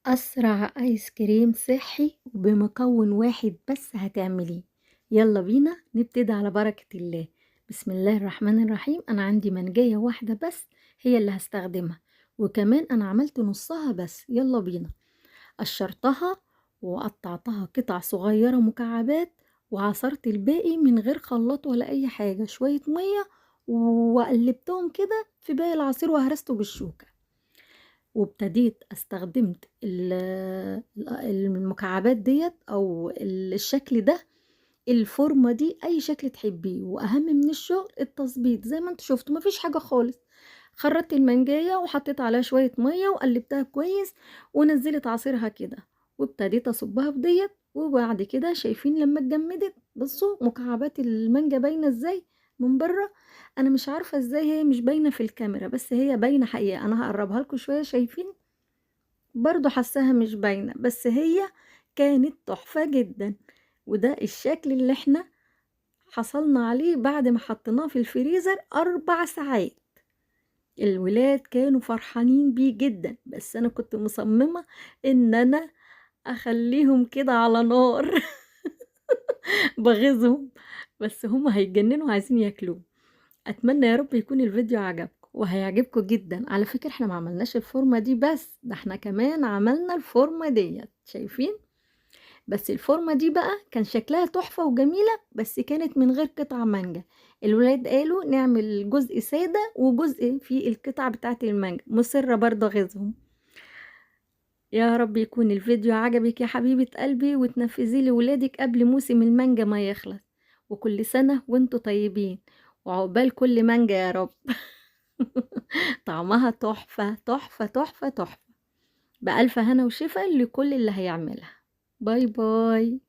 أسرع آيس كريم صحي وبمكون واحد بس هتعمليه. يلا بينا نبتدي على بركة الله. بسم الله الرحمن الرحيم. أنا عندي منجاية واحدة بس هي اللي هستخدمها، وكمان أنا عملت نصها بس. يلا بينا. قشرتها وقطعتها قطع صغيرة مكعبات، وعصرت الباقي من غير خلاط ولا أي حاجة، شوية مية وقلبتهم كده في باقي العصير وهرسته بالشوكة. وابتديت استخدمت المكعبات ديت او الشكل ده، الفورمة دي اي شكل تحبيه، واهم من الشغل التظبيط زي ما انتوا شفتوا مفيش حاجة خالص. خرجت المانجاية وحطيت عليها شوية مية وقلبتها كويس ونزلت عصيرها كده، وابتديت اصبها في ديت. وبعد كده شايفين لما اتجمدت، بصوا مكعبات المانجا باينة ازاي من بره. انا مش عارفة ازاي هي مش باينة في الكاميرا، بس هي باينة حقيقة. انا هقربها لكم شوية. شايفين؟ برضو حاساها مش باينة، بس هي كانت تحفة جدا. وده الشكل اللي احنا حصلنا عليه بعد ما حطيناه في الفريزر 4 ساعات. الولاد كانوا فرحانين بيه جدا، بس انا كنت مصممة ان انا اخليهم كده على نار. بغيظهم، بس هم هيتجننوا عايزين ياكلوه. اتمنى يا رب يكون الفيديو عجبكم، وهيعجبكم جدا. على فكرة احنا ما عملناش الفورمة دي بس، ده احنا كمان عملنا الفورمة ديت. شايفين؟ بس الفورمة دي بقى كان شكلها تحفة وجميلة، بس كانت من غير قطع مانجا. الولاد قالوا نعمل جزء سادة وجزء في القطع بتاعت المانجا، مصرة برضه غيظهم. يا رب يكون الفيديو عجبك يا حبيبة قلبي، وتنفذيه لولادك قبل موسم المانجا ما يخلص. وكل سنة وانتوا طيبين، وعقبال كل مانجا يا رب. طعمها تحفة تحفة تحفة تحفة. بألف هنا وشفا لكل اللي هيعملها. باي باي.